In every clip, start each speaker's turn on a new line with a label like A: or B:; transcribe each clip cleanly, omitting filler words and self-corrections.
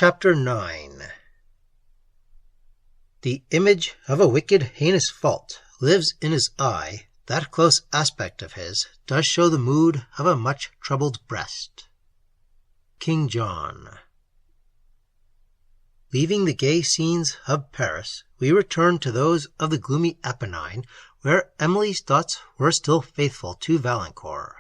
A: Chapter 9. The image of a wicked, heinous fault lives in his eye. That close aspect of his does show the mood of a much troubled breast. King John. Leaving the gay scenes of Paris, we return to those of the gloomy Apennine, where Emily's thoughts were still faithful to Valancourt.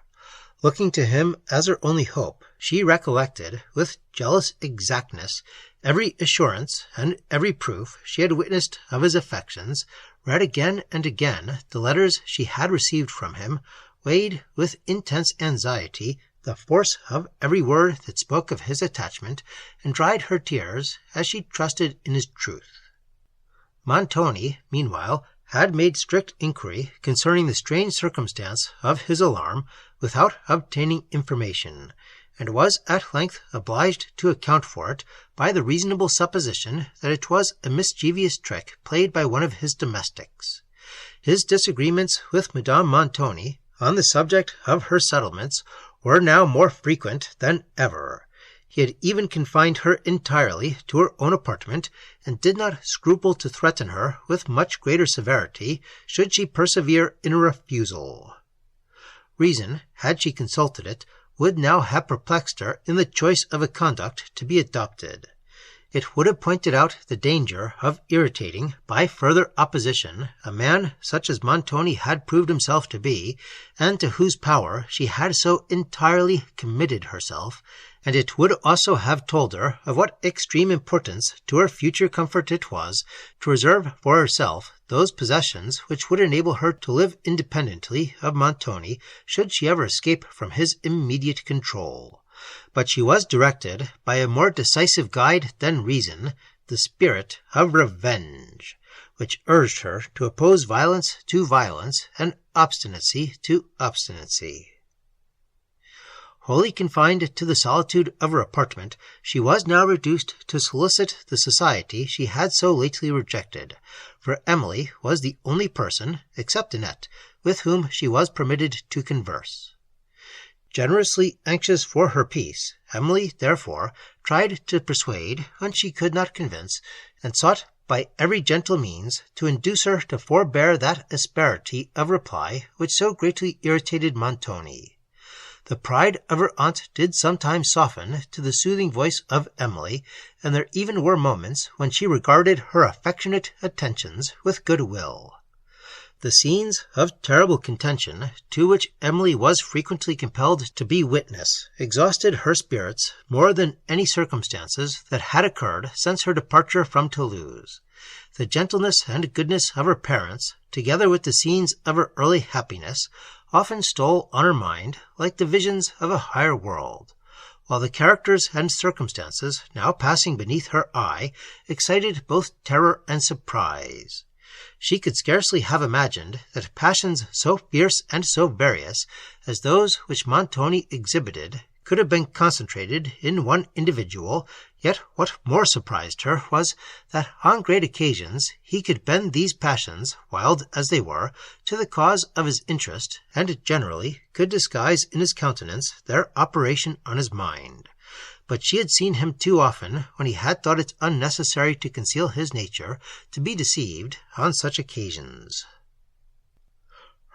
A: Looking to him as her only hope, she recollected, with jealous exactness, every assurance and every proof she had witnessed of his affections, read again and again the letters she had received from him, weighed with intense anxiety the force of every word that spoke of his attachment, and dried her tears as she trusted in his truth. Montoni, meanwhile, had made strict inquiry concerning the strange circumstance of his alarm without obtaining information, and was at length obliged to account for it by the reasonable supposition that it was a mischievous trick played by one of his domestics. His disagreements with Madame Montoni on the subject of her settlements were now more frequent than ever. He had even confined her entirely to her own apartment, and did not scruple to threaten her with much greater severity should she persevere in a refusal. Reason, had she consulted it, would now have perplexed her in the choice of a conduct to be adopted. It would have pointed out the danger of irritating, by further opposition, a man such as Montoni had proved himself to be, and to whose power she had so entirely committed herself, and it would also have told her of what extreme importance to her future comfort it was to reserve for herself those possessions which would enable her to live independently of Montoni should she ever escape from his immediate control. But she was directed by a more decisive guide than reason, the spirit of revenge, which urged her to oppose violence to violence and obstinacy to obstinacy. Wholly confined to the solitude of her apartment, she was now reduced to solicit the society she had so lately rejected, for Emily was the only person, except Annette, with whom she was permitted to converse. Generously anxious for her peace, Emily, therefore, tried to persuade when she could not convince, and sought by every gentle means to induce her to forbear that asperity of reply which so greatly irritated Montoni. The pride of her aunt did sometimes soften to the soothing voice of Emily, and there even were moments when she regarded her affectionate attentions with good will. The scenes of terrible contention to which Emily was frequently compelled to be witness exhausted her spirits more than any circumstances that had occurred since her departure from Toulouse. The gentleness and goodness of her parents, together with the scenes of her early happiness, often stole on her mind like the visions of a higher world, while the characters and circumstances now passing beneath her eye excited both terror and surprise. She could scarcely have imagined that passions so fierce and so various as those which Montoni exhibited could have been concentrated in one individual, yet what more surprised her was that on great occasions he could bend these passions, wild as they were, to the cause of his interest, and generally could disguise in his countenance their operation on his mind. But she had seen him too often, when he had thought it unnecessary to conceal his nature, to be deceived on such occasions.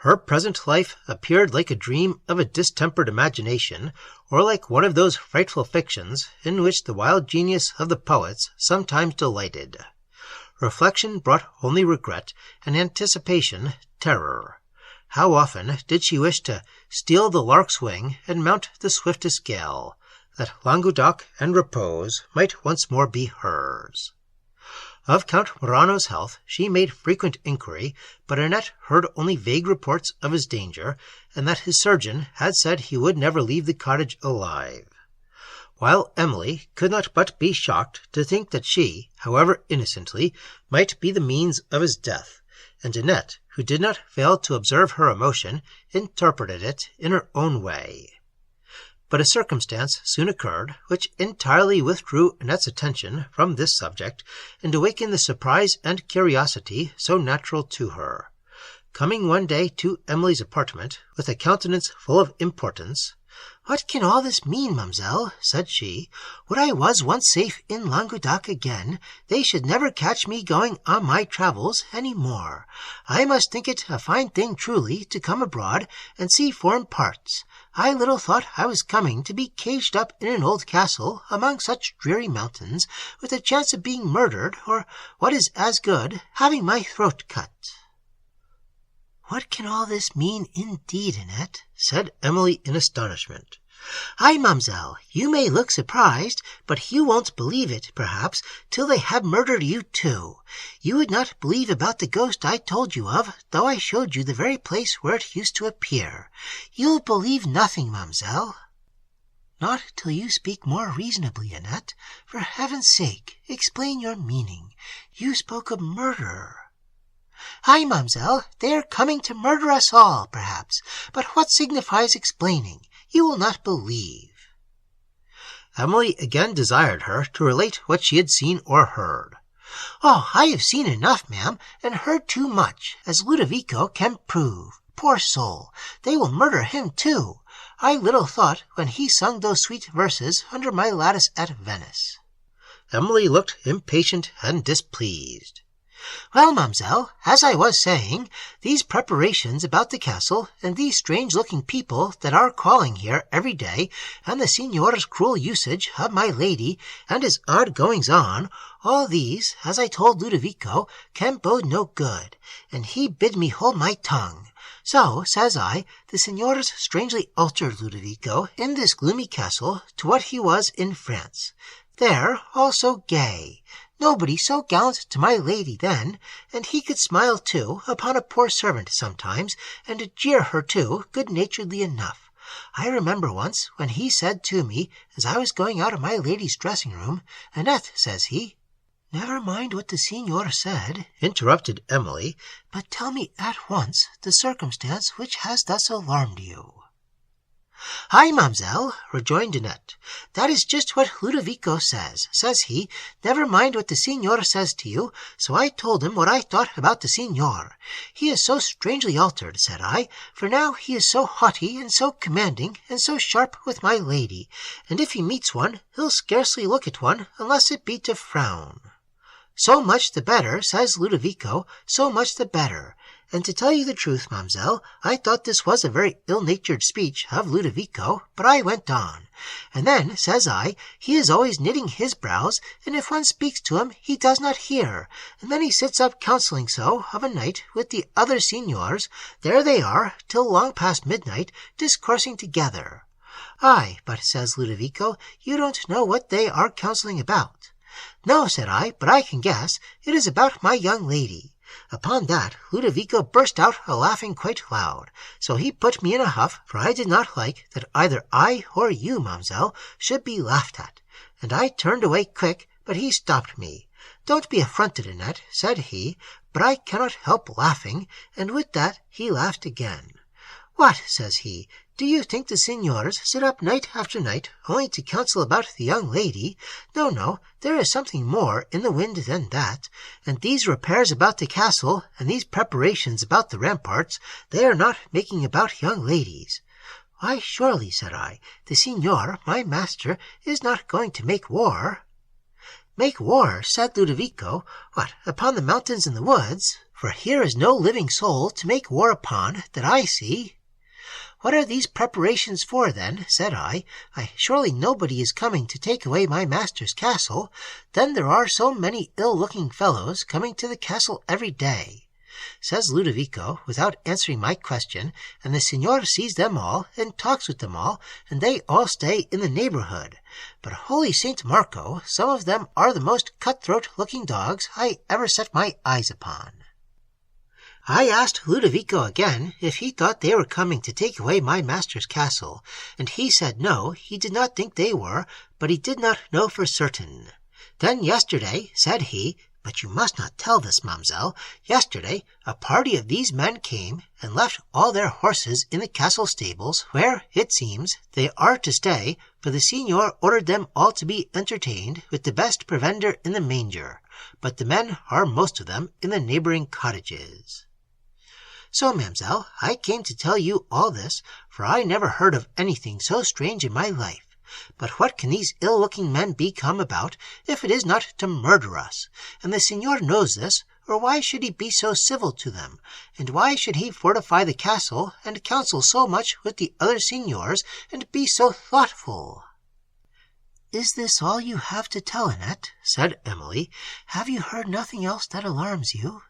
A: Her present life appeared like a dream of a distempered imagination, or like one of those frightful fictions in which the wild genius of the poets sometimes delighted. Reflection brought only regret, and anticipation terror. How often did she wish to steal the lark's wing and mount the swiftest gale, that Languedoc and repose might once more be hers. Of Count Morano's health she made frequent inquiry, but Annette heard only vague reports of his danger, and that his surgeon had said he would never leave the cottage alive. While Emily could not but be shocked to think that she, however innocently, might be the means of his death, and Annette, who did not fail to observe her emotion, interpreted it in her own way. But a circumstance soon occurred which entirely withdrew Annette's attention from this subject, and awakened the surprise and curiosity so natural to her. Coming one day to Emily's apartment with a countenance full of importance, "What can all this mean, ma'amselle?" said she. "Would I was once safe in Languedoc again, they should never catch me going on my travels any more. I must think it a fine thing truly to come abroad and see foreign parts. I little thought I was coming to be caged up in an old castle among such dreary mountains, with a chance of being murdered, or, what is as good, having my throat cut." "What can all this mean, indeed, Annette?" said Emily in astonishment. "Ay, ma'amselle, you may look surprised, but you won't believe it, perhaps, till they have murdered you too. You would not believe about the ghost I told you of, though I showed you the very place where it used to appear. You'll believe nothing, ma'amselle." "Not till you speak more reasonably, Annette. For heaven's sake, explain your meaning. You spoke of murder." "Ay, ma'amselle, they are coming to murder us all, perhaps, but what signifies explaining? You will not believe." Emily again desired her to relate what she had seen or heard. "Oh, I have seen enough, ma'am, and heard too much, as Ludovico can prove. Poor soul, they will murder him too. I little thought when he sung those sweet verses under my lattice at Venice." Emily looked impatient and displeased. "Well, ma'amselle, as I was saying, these preparations about the castle, and these strange-looking people that are calling here every day, and the signor's cruel usage of my lady, and his odd goings-on, all these, as I told Ludovico, can bode no good, and he bid me hold my tongue. So, says I, the signor's strangely altered, Ludovico, in this gloomy castle to what he was in France. There, all so gay. Nobody so gallant to my lady then, and he could smile, too, upon a poor servant sometimes, and jeer her, too, good-naturedly enough. I remember once when he said to me, as I was going out of my lady's dressing-room, 'Annette,' says he—" "Never mind what the signor said," interrupted Emily, "but tell me at once the circumstance which has thus alarmed you." "Ay, ma'amselle," rejoined Annette, "that is just what Ludovico says. Says he, 'Never mind what the signor says to you,' so I told him what I thought about the signor. 'He is so strangely altered,' said I, 'for now he is so haughty and so commanding and so sharp with my lady, and if he meets one, he'll scarcely look at one unless it be to frown.' 'So much the better,' says Ludovico, 'so much the better.' And to tell you the truth, ma'amselle, I thought this was a very ill-natured speech of Ludovico, but I went on. And then, says I, he is always knitting his brows, and if one speaks to him, he does not hear. And then he sits up counselling so of a night with the other signors. There they are, till long past midnight, discoursing together. 'Ay, but,' says Ludovico, 'you don't know what they are counselling about.' 'No,' said I, 'but I can guess. It is about my young lady.' Upon that, Ludovico burst out a-laughing quite loud. So he put me in a huff, for I did not like that either I or you, ma'amselle, should be laughed at. And I turned away quick, but he stopped me. 'Don't be affronted, Annette,' said he, 'but I cannot help laughing,' and with that he laughed again. 'What,' says he, 'do you think the signors sit up night after night only to counsel about the young lady? No, no, there is something more in the wind than that. And these repairs about the castle, and these preparations about the ramparts, they are not making about young ladies.' 'Why, surely,' said I, 'the signor, my master, is not going to make war?' 'Make war,' said Ludovico, 'what, upon the mountains and the woods? For here is no living soul to make war upon, that I see.' 'What are these preparations for, then?' said I. 'Surely nobody is coming to take away my master's castle. Then there are so many ill-looking fellows coming to the castle every day.' Says Ludovico, without answering my question, and the signor sees them all, and talks with them all, and they all stay in the neighborhood. But holy Saint Marco, some of them are the most cut-throat-looking dogs I ever set my eyes upon. I asked Ludovico again if he thought they were coming to take away my master's castle, and he said no, he did not think they were, but he did not know for certain. Then yesterday, said he, but you must not tell this, ma'amselle, yesterday a party of these men came and left all their horses in the castle stables, where, it seems, they are to stay, for the signor ordered them all to be entertained with the best provender in the manger, but the men are most of them in the neighboring cottages. So, ma'amselle, I came to tell you all this, for I never heard of anything so strange in my life. But what can these ill-looking men be come about, if it is not to murder us? And the signor knows this, or why should he be so civil to them? And why should he fortify the castle, and counsel so much with the other signors, and be so thoughtful?" "Is this all you have to tell, Annette?" said Emily. "Have you heard nothing else that alarms you?"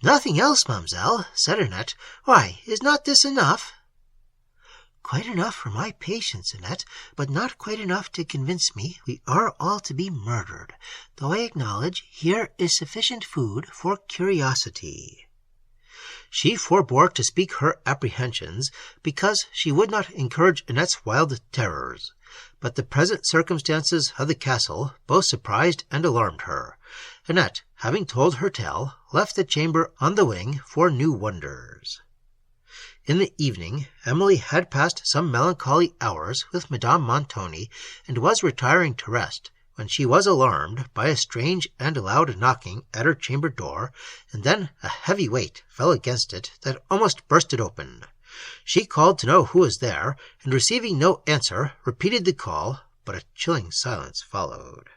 A: "Nothing else, ma'amselle," said Annette. "Why, is not this enough?" "Quite enough for my patience, Annette, but not quite enough to convince me we are all to be murdered, though I acknowledge here is sufficient food for curiosity." She forbore to speak her apprehensions, because she would not encourage Annette's wild terrors. But the present circumstances of the castle both surprised and alarmed her. Annette, having told her tale, left the chamber on the wing for new wonders. In the evening, Emily had passed some melancholy hours with Madame Montoni, and was retiring to rest, when she was alarmed by a strange and loud knocking at her chamber door, and then a heavy weight fell against it that almost burst it open. She called to know who was there, and receiving no answer, repeated the call, but a chilling silence followed.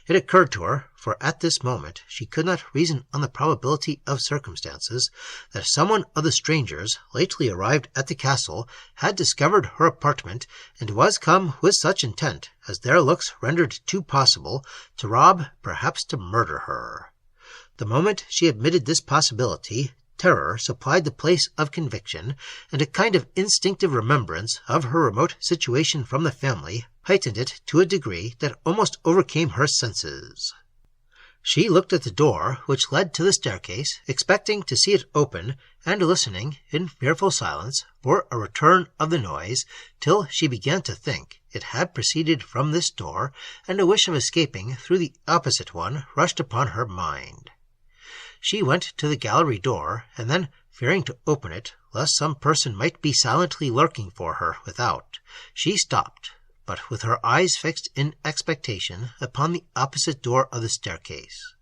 A: It occurred to her, for at this moment she could not reason on the probability of circumstances, that someone of the strangers lately arrived at the castle had discovered her apartment, and was come with such intent, as their looks rendered too possible, to rob, perhaps to murder her. The moment she admitted this possibility, terror supplied the place of conviction, and a kind of instinctive remembrance of her remote situation from the family heightened it to a degree that almost overcame her senses. She looked at the door which led to the staircase, expecting to see it open, and listening in fearful silence for a return of the noise, till she began to think it had proceeded from this door, and a wish of escaping through the opposite one rushed upon her mind. She went to the gallery door, and then, fearing to open it, lest some person might be silently lurking for her without, she stopped, but with her eyes fixed in expectation upon the opposite door of the staircase.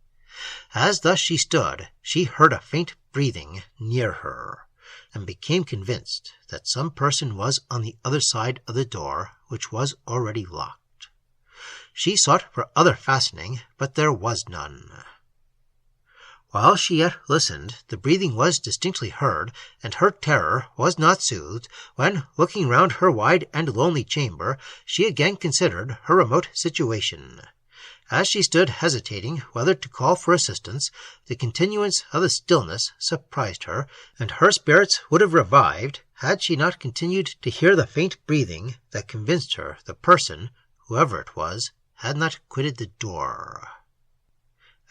A: As thus she stood, she heard a faint breathing near her, and became convinced that some person was on the other side of the door, which was already locked. She sought for other fastening, but there was none. While she yet listened, the breathing was distinctly heard, and her terror was not soothed, when, looking round her wide and lonely chamber, she again considered her remote situation. As she stood hesitating whether to call for assistance, the continuance of the stillness surprised her, and her spirits would have revived had she not continued to hear the faint breathing that convinced her the person, whoever it was, had not quitted the door.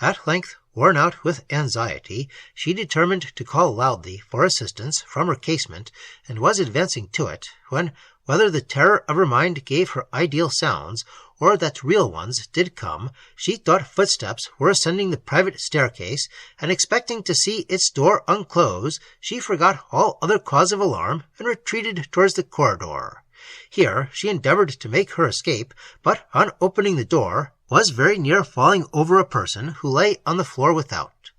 A: At length, worn out with anxiety, she determined to call loudly for assistance from her casement, and was advancing to it, when, whether the terror of her mind gave her ideal sounds, or that real ones did come, she thought footsteps were ascending the private staircase, and expecting to see its door unclose, she forgot all other cause of alarm, and retreated towards the corridor. Here she endeavored to make her escape, but on opening the door, was very near falling over a person who lay on the floor without.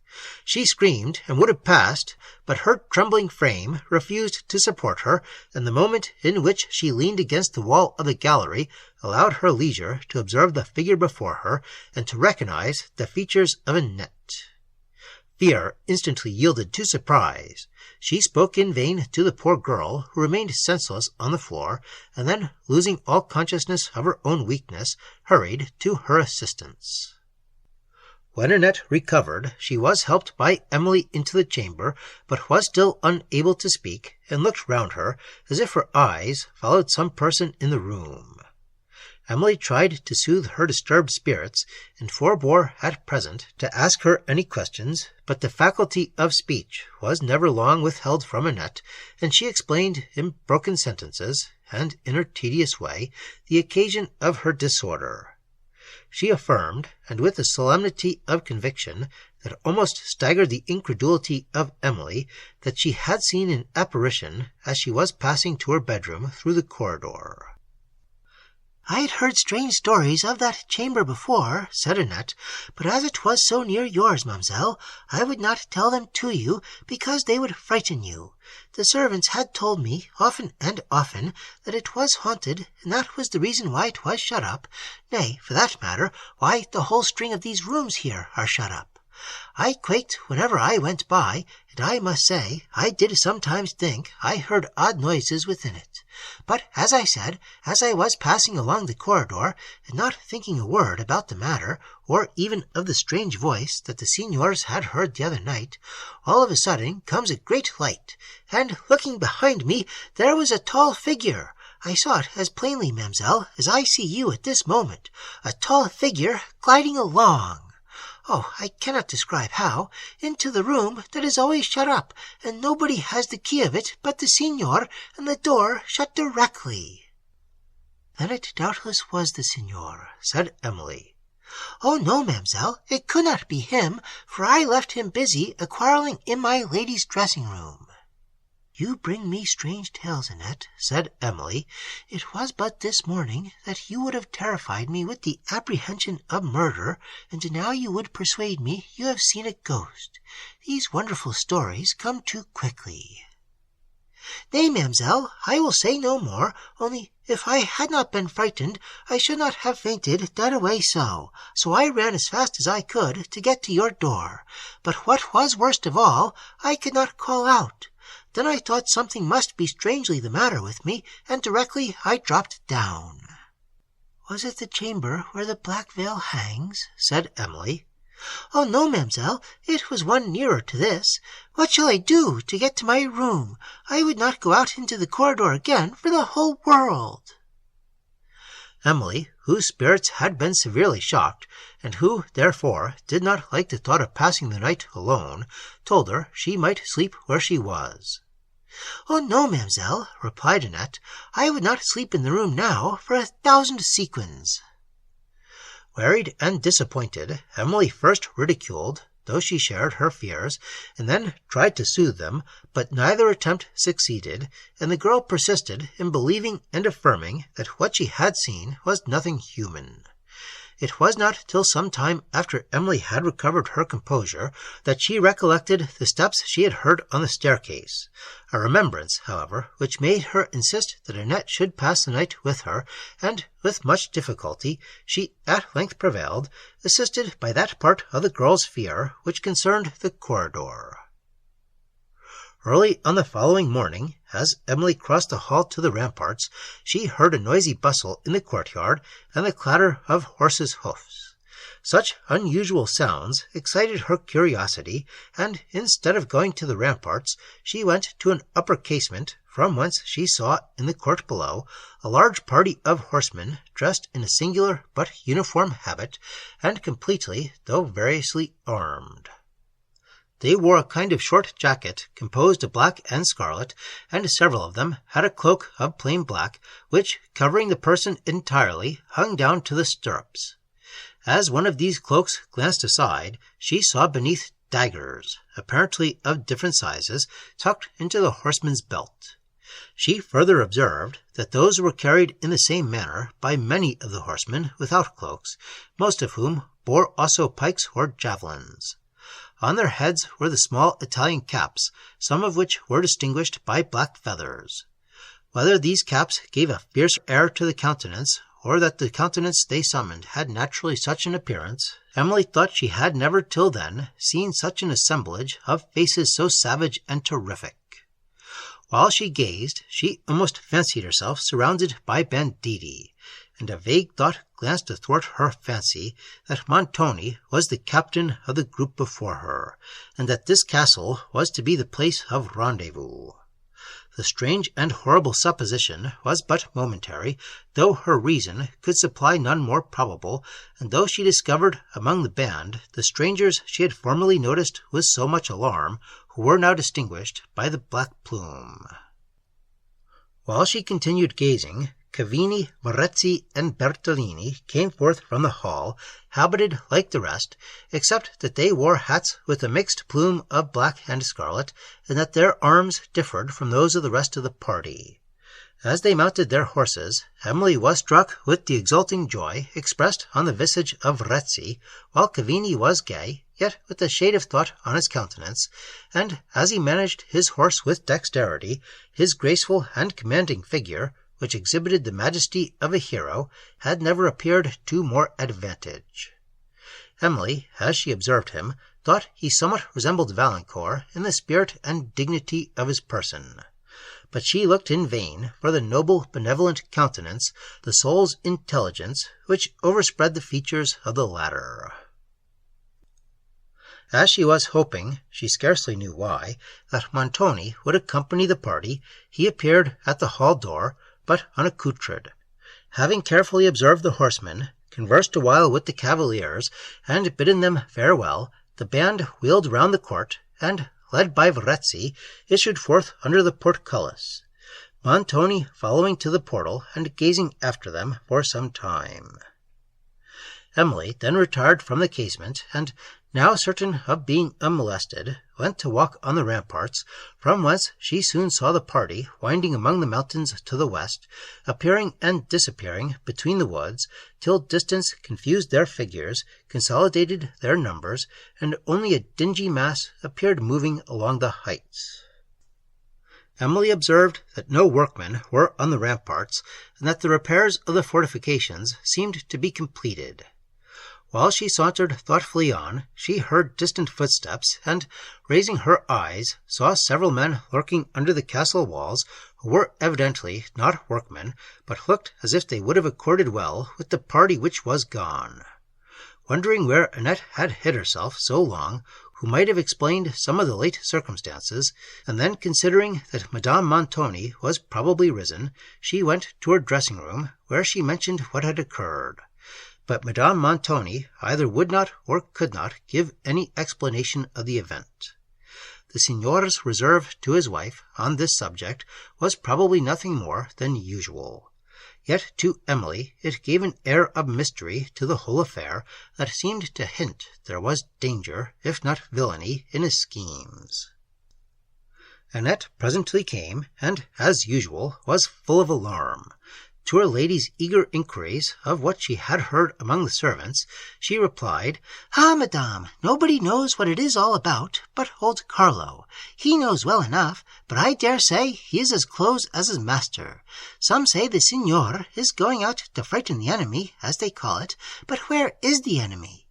A: She screamed and would have passed, but her trembling frame refused to support her, and the moment in which she leaned against the wall of the gallery allowed her leisure to observe the figure before her, and to recognize the features of Annette. Fear instantly yielded to surprise. She spoke in vain to the poor girl, who remained senseless on the floor, and then, losing all consciousness of her own weakness, hurried to her assistance. When Annette recovered, she was helped by Emily into the chamber, but was still unable to speak, and looked round her, as if her eyes followed some person in the room. Emily tried to soothe her disturbed spirits, and forbore at present to ask her any questions, but the faculty of speech was never long withheld from Annette, and she explained in broken sentences, and in her tedious way, the occasion of her disorder. She affirmed, and with a solemnity of conviction that almost staggered the incredulity of Emily, that she had seen an apparition as she was passing to her bedroom through the corridor. I had heard strange stories of that chamber before, said Annette, but as it was so near yours, mamselle, I would not tell them to you, because they would frighten you. The servants had told me, often and often, that it was haunted, and that was the reason why it was shut up. Nay, for that matter, why the whole string of these rooms here are shut up. I quaked whenever I went by, and I must say I did sometimes think I heard odd noises within it. But, as I said, as I was passing along the corridor, and not thinking a word about the matter, or even of the strange voice that the signors had heard the other night, all of a sudden comes a great light, and looking behind me, there was a tall figure. I saw it as plainly, mamselle, as I see you at this moment, a tall figure gliding along. Oh, I cannot describe how, into the room that is always shut up, and nobody has the key of it but the signor, and the door shut directly. Then it doubtless was the signor, said Emily. Oh, no, mamselle, it could not be him, for I left him busy a-quarrelling in my lady's dressing-room. You bring me strange tales, Annette, said Emily. It was but this morning that you would have terrified me with the apprehension of murder, and now you would persuade me you have seen a ghost. These wonderful stories come too quickly. Nay, mamselle, I will say no more, only if I had not been frightened, I should not have fainted dead away so I ran as fast as I could to get to your door. But what was worst of all, I could not call out. Then I thought something must be strangely the matter with me, and directly I dropped down. Was it the chamber where the black veil hangs? Said Emily. Oh, no, mamselle, it was one nearer to this. What shall I do to get to my room? I would not go out into the corridor again for the whole world. Emily, whose spirits had been severely shocked, and who, therefore, did not like the thought of passing the night alone, told her she might sleep where she was. Oh, no, mamselle, replied Annette, I would not sleep in the room now for 1,000 sequins. Wearied and disappointed, Emily first ridiculed, though she shared her fears, and then tried to soothe them, but neither attempt succeeded, and the girl persisted in believing and affirming that what she had seen was nothing human. It was not till some time after Emily had recovered her composure that she recollected the steps she had heard on the staircase, a remembrance, however, which made her insist that Annette should pass the night with her, and, with much difficulty, she at length prevailed, assisted by that part of the girl's fear which concerned the corridor. Early on the following morning, as Emily crossed the hall to the ramparts, she heard a noisy bustle in the courtyard and the clatter of horses' hoofs. Such unusual sounds excited her curiosity, and instead of going to the ramparts, she went to an upper casement, from whence she saw, in the court below, a large party of horsemen, dressed in a singular but uniform habit, and completely, though variously, armed. They wore a kind of short jacket composed of black and scarlet, and several of them had a cloak of plain black, which, covering the person entirely, hung down to the stirrups. As one of these cloaks glanced aside, she saw beneath daggers, apparently of different sizes, tucked into the horseman's belt. She further observed that those were carried in the same manner by many of the horsemen without cloaks, most of whom bore also pikes or javelins. On their heads were the small Italian caps, some of which were distinguished by black feathers. Whether these caps gave a fierce air to the countenance, or that the countenance they summoned had naturally such an appearance, Emily thought she had never till then seen such an assemblage of faces so savage and terrific. While she gazed, she almost fancied herself surrounded by banditti, and a vague thought glanced athwart her fancy that Montoni was the captain of the group before her, and that this castle was to be the place of rendezvous. The strange and horrible supposition was but momentary, though her reason could supply none more probable, and though she discovered among the band the strangers she had formerly noticed with so much alarm, who were now distinguished by the black plume. While she continued gazing, Cavini, Moretti, and Bertolini came forth from the hall, habited like the rest, except that they wore hats with a mixed plume of black and scarlet, and that their arms differed from those of the rest of the party. As they mounted their horses, Emily was struck with the exulting joy expressed on the visage of Rezzi, while Cavigni was gay, yet with a shade of thought on his countenance, and as he managed his horse with dexterity, his graceful and commanding figure, which exhibited the majesty of a hero, had never appeared to more advantage. Emily, as she observed him, thought he somewhat resembled Valancourt in the spirit and dignity of his person. But she looked in vain for the noble, benevolent countenance, the soul's intelligence, which overspread the features of the latter. As she was hoping, she scarcely knew why, that Montoni would accompany the party, he appeared at the hall door, but unaccoutred. Having carefully observed the horsemen, conversed awhile with the cavaliers, and bidden them farewell, the band wheeled round the court, and, led by Verezzi, issued forth under the portcullis, Montoni following to the portal and gazing after them for some time. Emily then retired from the casement, and, now certain of being unmolested, went to walk on the ramparts, from whence she soon saw the party winding among the mountains to the west, appearing and disappearing between the woods, till distance confused their figures, consolidated their numbers, and only a dingy mass appeared moving along the heights. Emily observed that no workmen were on the ramparts, and that the repairs of the fortifications seemed to be completed. While she sauntered thoughtfully on, she heard distant footsteps, and, raising her eyes, saw several men lurking under the castle walls, who were evidently not workmen, but looked as if they would have accorded well with the party which was gone. Wondering where Annette had hid herself so long, who might have explained some of the late circumstances, and then considering that Madame Montoni was probably risen, she went to her dressing-room, where she mentioned what had occurred. But Madame Montoni either would not or could not give any explanation of the event. The signor's reserve to his wife on this subject was probably nothing more than usual. Yet to Emily it gave an air of mystery to the whole affair that seemed to hint there was danger, if not villainy, in his schemes. Annette presently came, and, as usual, was full of alarm. To her lady's eager inquiries of what she had heard among the servants, she replied, "Ah, madame, nobody knows what it is all about but old Carlo. He knows well enough, but I dare say he is as close as his master. Some say the signor is going out to frighten the enemy, as they call it, but where is the enemy?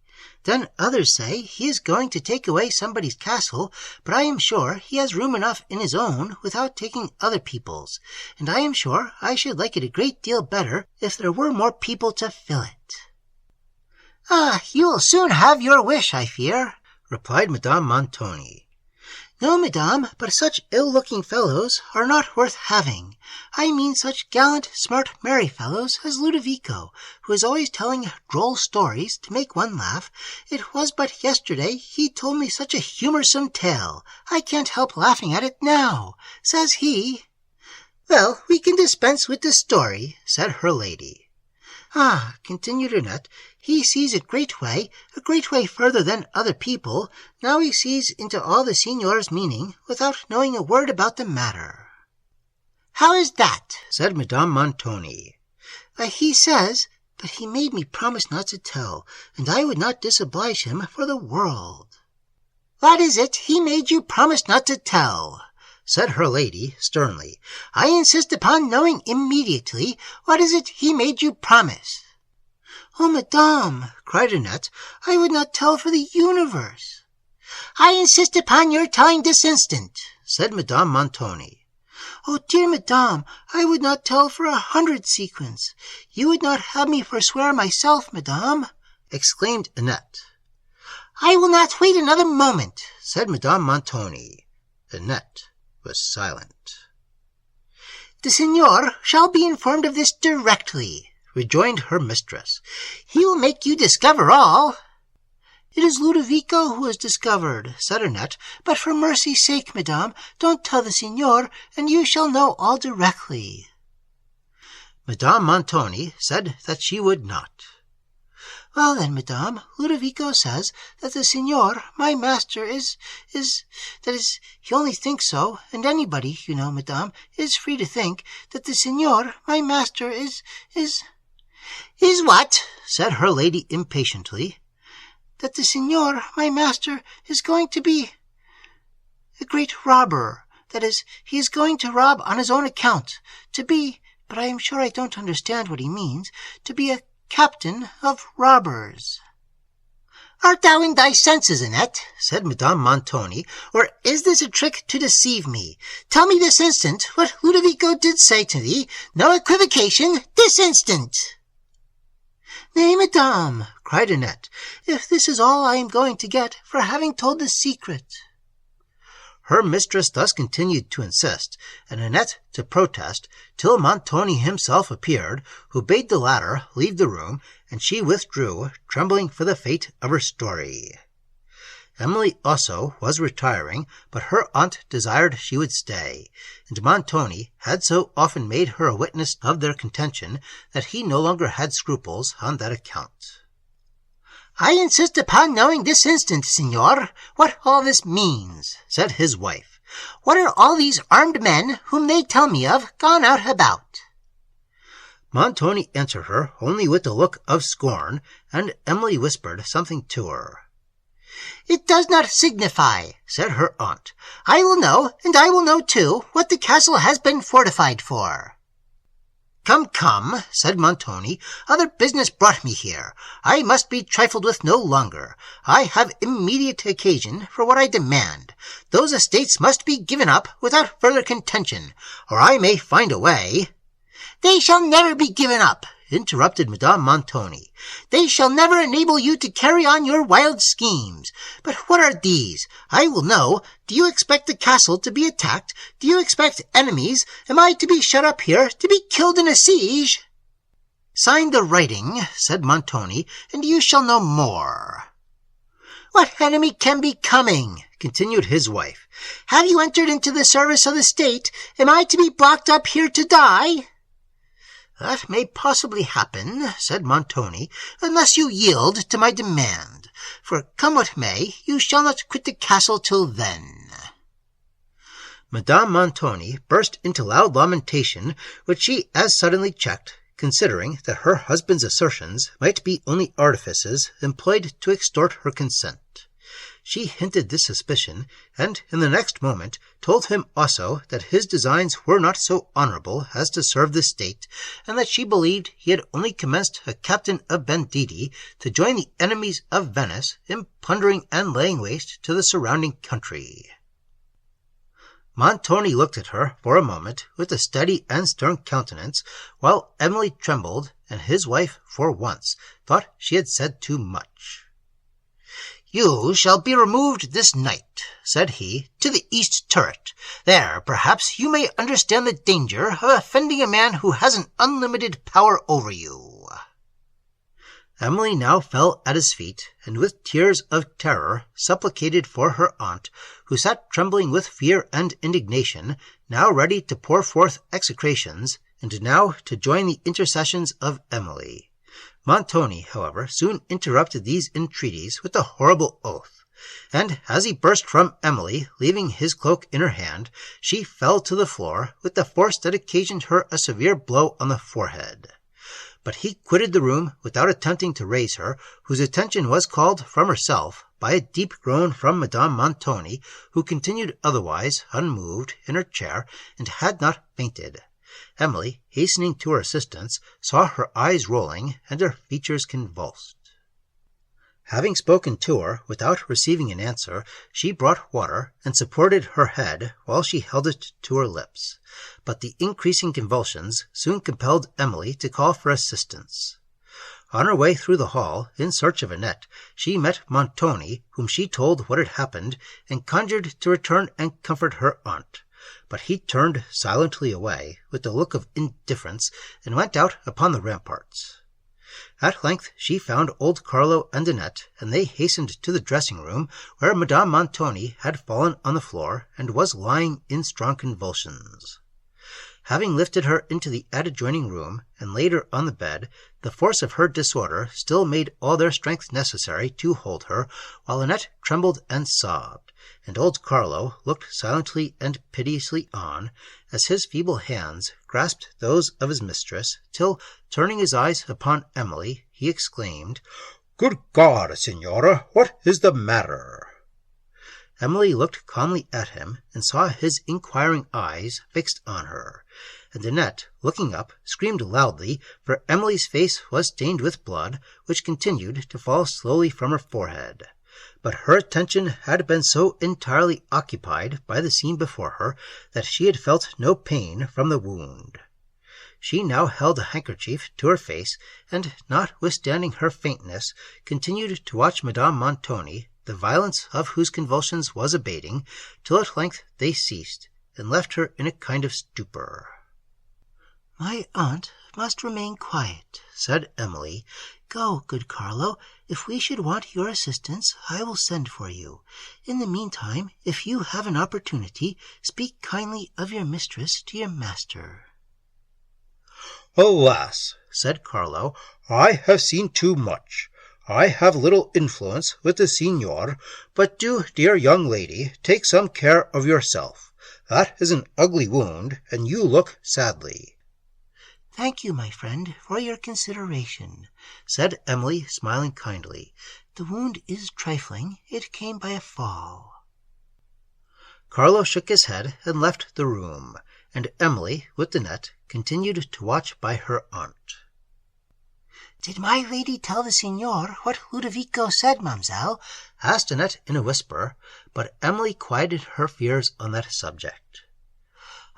A: Then others say he is going to take away somebody's castle, but I am sure he has room enough in his own without taking other people's, and I am sure I should like it a great deal better if there were more people to fill it." "Ah, you will soon have your wish, I fear," replied Madame Montoni. "No, madame, but such ill-looking fellows are not worth having. I mean such gallant, smart, merry fellows as Ludovico, who is always telling droll stories to make one laugh. It was but yesterday he told me such a humorsome tale. I can't help laughing at it now. Says he—" "Well, we can dispense with the story," said her lady. "Ah," continued Annette, "he sees a great way further than other people. Now he sees into all the signor's meaning, without knowing a word about the matter." "How is that?" said Madame Montoni. "He says, but he made me promise not to tell, and I would not disoblige him for the world." "What is it he made you promise not to tell?" said her lady sternly. "I insist upon knowing immediately. What is it he made you promise?" "Oh, madame," cried Annette, "I would not tell for the universe." "I insist upon your telling this instant," said Madame Montoni. "Oh, dear madame, I would not tell for 100 sequins. You would not have me forswear myself, madame," exclaimed Annette. "I will not wait another moment," said Madame Montoni. Annette was silent. "The signor shall be informed of this directly," rejoined her mistress. "He will make you discover all." "It is Ludovico who has discovered," said Annette. "But for mercy's sake, madame, don't tell the signor, and you shall know all directly." Madame Montoni said that she would not. Well then, madame, Ludovico says that the signor, my master, that is, he only thinks so, and anybody, you know, madame, is free to think that the signor, my master, is... Is what? Said her lady impatiently. That the signor, my master, is going to be a great robber. That is, he is going to rob on his own account, to be, but I am sure I don't understand what he means, to be a captain of robbers. Art thou in thy senses, Annette? Said Madame Montoni, or is this a trick to deceive me? Tell me this instant what Ludovico did say to thee. No equivocation, this instant. Nay, madame, cried Annette, if this is all I am going to get for having told the secret. Her mistress thus continued to insist, and Annette to protest, till Montoni himself appeared, who bade the latter leave the room, and she withdrew, trembling for the fate of her story. Emily also was retiring, but her aunt desired she would stay, and Montoni had so often made her a witness of their contention that he no longer had scruples on that account. I insist upon knowing this instant, signor, what all this means, said his wife. What are all these armed men, whom they tell me of, gone out about? Montoni answered her only with a look of scorn, and Emily whispered something to her. It does not signify, said her aunt. I will know, and I will know too, what the castle has been fortified for. Come, said Montoni, other business brought me here. I must be trifled with no longer. I have immediate occasion for what I demand. Those estates must be given up without further contention, or I may find a way. They shall never be given up, interrupted Madame Montoni. They shall never enable you to carry on your wild schemes. But what are these? I will know. Do you expect the castle to be attacked? Do you expect enemies? Am I to be shut up here, to be killed in a siege? Sign the writing, said Montoni, and you shall know more. What enemy can be coming? Continued his wife. Have you entered into the service of the state? Am I to be blocked up here to die? That may possibly happen, said Montoni, unless you yield to my demand. For come what may, you shall not quit the castle till then. Madame Montoni burst into loud lamentation, which she as suddenly checked, considering that her husband's assertions might be only artifices employed to extort her consent. She hinted this suspicion, and in the next moment told him also that his designs were not so honourable as to serve the state, and that she believed he had only commenced a captain of banditti to join the enemies of Venice in plundering and laying waste to the surrounding country. Montoni looked at her for a moment with a steady and stern countenance, while Emily trembled, and his wife, for once, thought she had said too much. You shall be removed this night, said he, to the east turret. There, perhaps, you may understand the danger of offending a man who has an unlimited power over you. Emily now fell at his feet, and with tears of terror supplicated for her aunt, who sat trembling with fear and indignation, now ready to pour forth execrations, and now to join the intercessions of Emily. Montoni, however, soon interrupted these entreaties with a horrible oath, and as he burst from Emily, leaving his cloak in her hand, she fell to the floor with a force that occasioned her a severe blow on the forehead. But he quitted the room without attempting to raise her, whose attention was called from herself by a deep groan from Madame Montoni, who continued otherwise unmoved in her chair, and had not fainted. Emily, hastening to her assistance, saw her eyes rolling and her features convulsed. Having spoken to her without receiving an answer, she brought water and supported her head while she held it to her lips. But the increasing convulsions soon compelled Emily to call for assistance. On her way through the hall, in search of Annette, she met Montoni, whom she told what had happened, and conjured to return and comfort her aunt. But he turned silently away, with a look of indifference, and went out upon the ramparts. At length she found old Carlo and Annette, and they hastened to the dressing-room, where Madame Montoni had fallen on the floor, and was lying in strong convulsions. having lifted her into the adjoining room and laid her on the bed, the force of her disorder still made all their strength necessary to hold her, while Annette trembled and sobbed, and old Carlo looked silently and piteously on, as his feeble hands grasped those of his mistress, till, turning his eyes upon Emily, he exclaimed, "Good God, Signora, what is the matter?" Emily looked calmly at him, and saw his inquiring eyes fixed on her, and Annette, looking up, screamed loudly, for Emily's face was stained with blood, which continued to fall slowly from her forehead. But her attention had been so entirely occupied by the scene before her that she had felt no pain from the wound. She now held a handkerchief to her face, and, notwithstanding her faintness, continued to watch Madame Montoni, the violence of whose convulsions was abating, till at length they ceased, and left her in a kind of stupor. "My aunt must remain quiet," said Emily. "Go, good Carlo. If we should want your assistance, I will send for you. In the meantime, if you have an opportunity, speak kindly of your mistress to your master."
B: "Alas," said Carlo, "I have seen too much. I have little influence with the signor, but do, dear young lady, take some care of yourself. That is an ugly wound, and you look sadly."
A: "Thank you, my friend, for your consideration," said Emily, smiling kindly. "The wound is trifling. It came by a fall." Carlo shook his head and left the room, and Emily, with the net, continued to watch by her aunt. "Did my lady tell the signor what Ludovico said, mamselle?" asked Annette in a whisper, but Emily quieted her fears on that subject.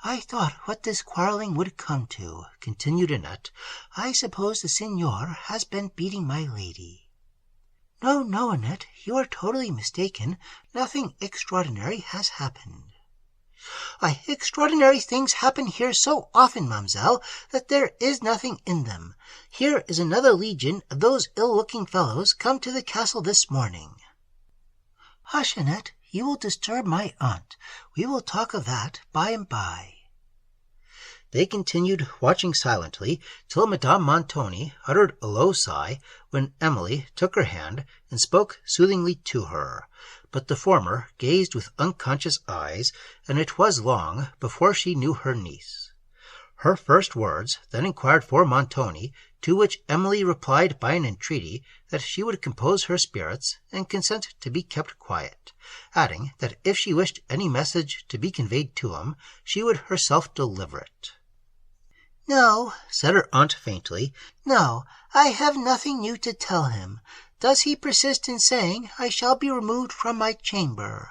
A: "I thought what this quarrelling would come to," continued Annette. "I suppose the signor has been beating my lady." "No, no, Annette, you are totally mistaken. Nothing extraordinary has happened." "Extraordinary things happen here so often, mamselle, that there is nothing in them. Here is another legion of those ill-looking fellows come to the castle this morning." "Hush, Annette, you will disturb my aunt. We will talk of that by and by." They continued watching silently till Madame Montoni uttered a low sigh, when Emily took her hand and spoke soothingly to her, but the former gazed with unconscious eyes, and it was long before she knew her niece. Her first words then inquired for Montoni, to which Emily replied by an entreaty that she would compose her spirits and consent to be kept quiet, adding that if she wished any message to be conveyed to him, she would herself deliver it. "No," said her aunt faintly, "no, I have nothing new to tell him. Does he persist in saying I shall be removed from my chamber?"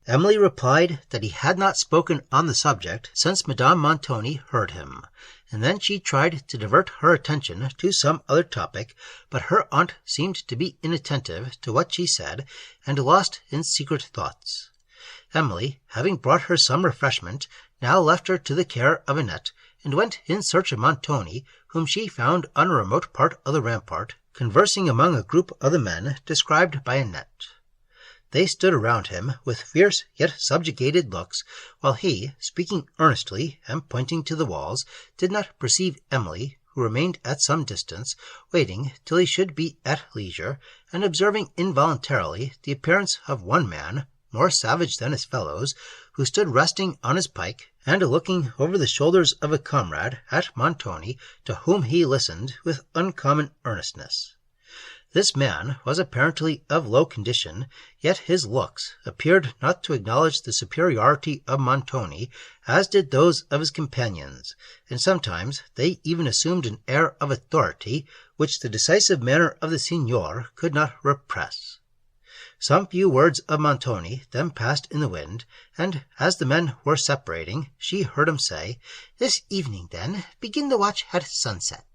A: Emily replied that he had not spoken on the subject since Madame Montoni heard him, and then she tried to divert her attention to some other topic, but her aunt seemed to be inattentive to what she said, and lost in secret thoughts. Emily, having brought her some refreshment, now left her to the care of Annette, and went in search of Montoni, whom she found on a remote part of the rampart, conversing among a group of the men described by Annette. They stood around him with fierce yet subjugated looks, while he, speaking earnestly and pointing to the walls, did not perceive Emily, who remained at some distance, waiting till he should be at leisure, and observing involuntarily the appearance of one man, more savage than his fellows, who stood resting on his pike, and looking over the shoulders of a comrade at Montoni, to whom he listened with uncommon earnestness. This man was apparently of low condition, yet his looks appeared not to acknowledge the superiority of Montoni, as did those of his companions, and sometimes they even assumed an air of authority, which the decisive manner of the signor could not repress. Some few words of Montoni then passed in the wind, and as the men were separating, she heard him say, "This evening, then, begin the watch at sunset."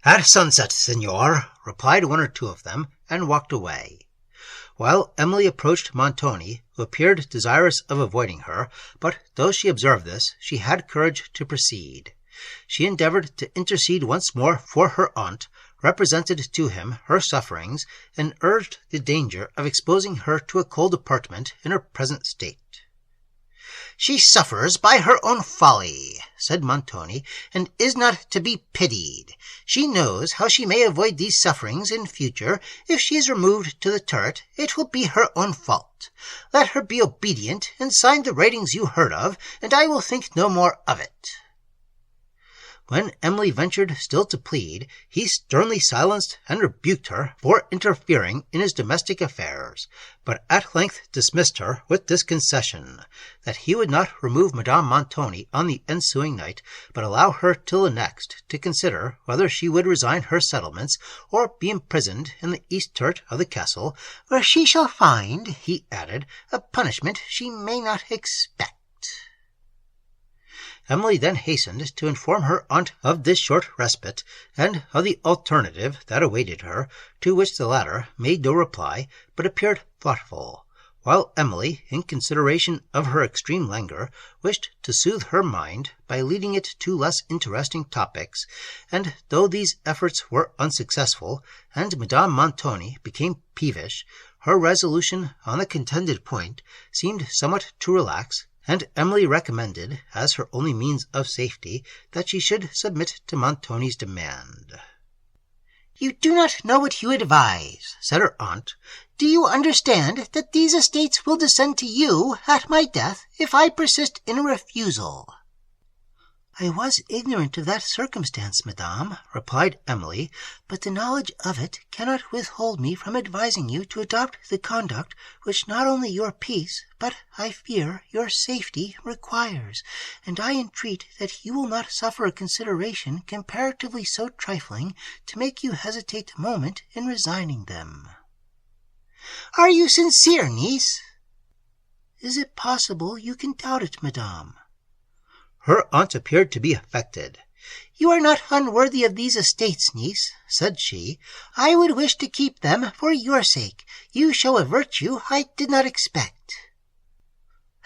A: "At sunset, signor," replied one or two of them, and walked away, while Emily approached Montoni, who appeared desirous of avoiding her, but though she observed this, she had courage to proceed. She endeavored to intercede once more for her aunt, represented to him her sufferings, and urged the danger of exposing her to a cold apartment in her present state. She suffers by her own folly, said Montoni, and is not to be pitied. She knows how she may avoid these sufferings in future. If she is removed to the turret, it will be her own fault. Let her be obedient, and sign the writings you heard of, and I will think no more of it. When Emily ventured still to plead, he sternly silenced and rebuked her for interfering in his domestic affairs, but at length dismissed her with this concession, that he would not remove Madame Montoni on the ensuing night, but allow her till the next to consider whether she would resign her settlements, or be imprisoned in the east turret of the castle, where she shall find, he added, a punishment she may not expect. Emily then hastened to inform her aunt of this short respite, and of the alternative that awaited her, to which the latter made no reply, but appeared thoughtful, while Emily, in consideration of her extreme languor, wished to soothe her mind by leading it to less interesting topics, and though these efforts were unsuccessful, and Madame Montoni became peevish, her resolution on the contended point seemed somewhat to relax, and Emily recommended, as her only means of safety, that she should submit to Montoni's demand. "You do not know what you advise," said her aunt. "Do you understand that these estates will descend to you at my death if I persist in a refusal?" "I was ignorant of that circumstance, madame," replied Emily, "but the knowledge of it cannot withhold me from advising you to adopt the conduct which not only your peace, but, I fear, your safety requires, and I entreat that you will not suffer a consideration comparatively so trifling to make you hesitate a moment in resigning them." "Are you sincere, niece?" "Is it possible you can doubt it, madame?"
B: Her aunt appeared to be affected.
A: "You are not unworthy of these estates, niece," said she. "I would wish to keep them for your sake. You show a virtue I did not expect."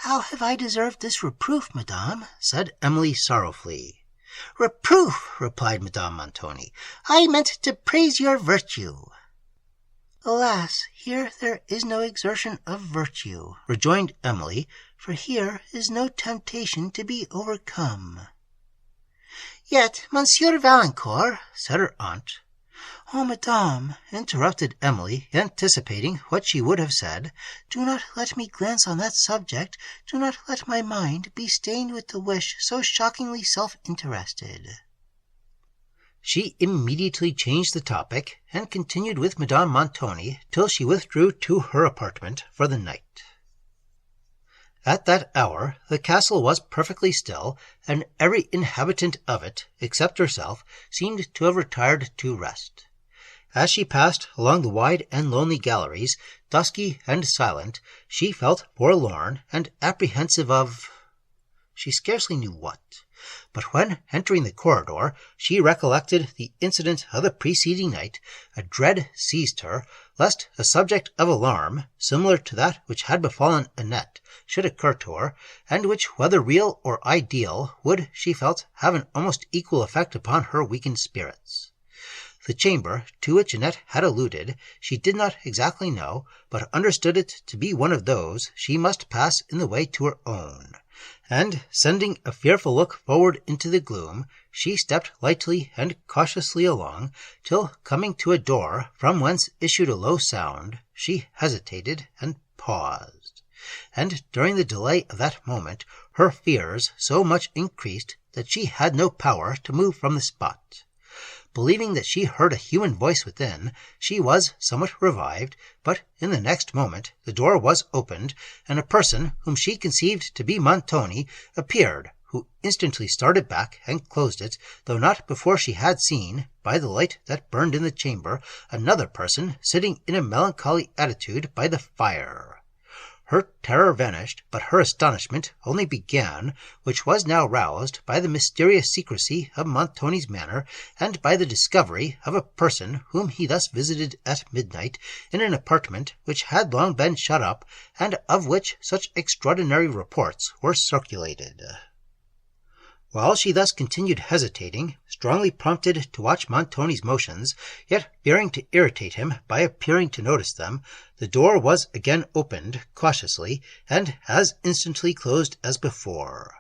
A: "How have I deserved this reproof, madame?" said Emily sorrowfully. "Reproof!" replied Madame Montoni. "I meant to praise your virtue." "Alas, here there is no exertion of virtue," rejoined Emily, "for here is no temptation to be overcome." "Yet, Monsieur Valancourt," said her aunt. "Oh, madame," interrupted Emily, anticipating what she would have said, "do not let me glance on that subject. Do not let my mind be stained with the wish so shockingly self-interested." She immediately changed the topic, and continued with Madame Montoni till she withdrew to her apartment for the night. At that hour the castle was perfectly still, and every inhabitant of it, except herself, seemed to have retired to rest. As she passed along the wide and lonely galleries, dusky and silent, she felt forlorn and apprehensive of... she scarcely knew what. But when, entering the corridor, she recollected the incident of the preceding night, a dread seized her, lest a subject of alarm, similar to that which had befallen Annette, should occur to her, and which, whether real or ideal, would, she felt, have an almost equal effect upon her weakened spirits. The chamber to which Annette had alluded she did not exactly know, but understood it to be one of those she must pass in the way to her own, and, sending a fearful look forward into the gloom, she stepped lightly and cautiously along, till, coming to a door from whence issued a low sound, she hesitated and paused, and during the delay of that moment her fears so much increased that she had no power to move from the spot. Believing that she heard a human voice within, she was somewhat revived, but in the next moment the door was opened, and a person whom she conceived to be Montoni appeared, who instantly started back and closed it, though not before she had seen, by the light that burned in the chamber, another person sitting in a melancholy attitude by the fire. Her terror vanished, but her astonishment only began, which was now roused by the mysterious secrecy of Montoni's manner, and by the discovery of a person whom he thus visited at midnight in an apartment which had long been shut up, and of which such extraordinary reports were circulated. While she thus continued hesitating, strongly prompted to watch Montoni's motions, yet fearing to irritate him by appearing to notice them, the door was again opened cautiously, and as instantly closed as before.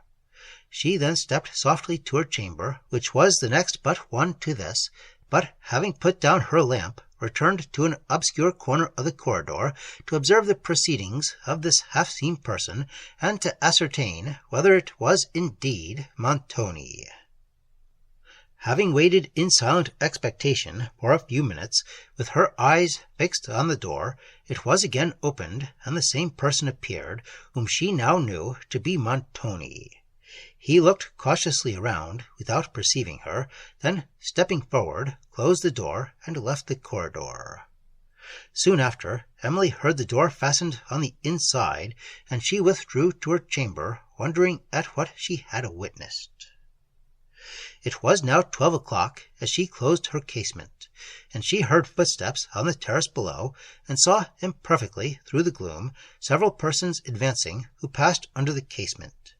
A: She then stepped softly to her chamber, which was the next but one to this, but having put down her lamp, returned to an obscure corner of the corridor to observe the proceedings of this half-seen person, and to ascertain whether it was indeed Montoni. Having waited in silent expectation for a few minutes, with her eyes fixed on the door, it was again opened, and the same person appeared, whom she now knew to be Montoni. He looked cautiously around, without perceiving her, then, stepping forward, closed the door, and left the corridor. Soon after, Emily heard the door fastened on the inside, and she withdrew to her chamber, wondering at what she had witnessed. It was now 12 o'clock as she closed her casement, and she heard footsteps on the terrace below, and saw imperfectly through the gloom several persons advancing who passed under the casement.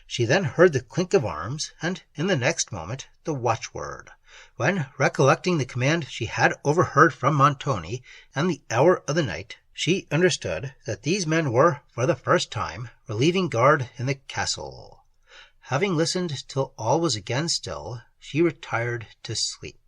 A: She then heard the clink of arms, and in the next moment the watchword, when, recollecting the command she had overheard from Montoni, and the hour of the night, she understood that these men were, for the first time, relieving guard in the castle. Having listened till all was again still, she retired to sleep.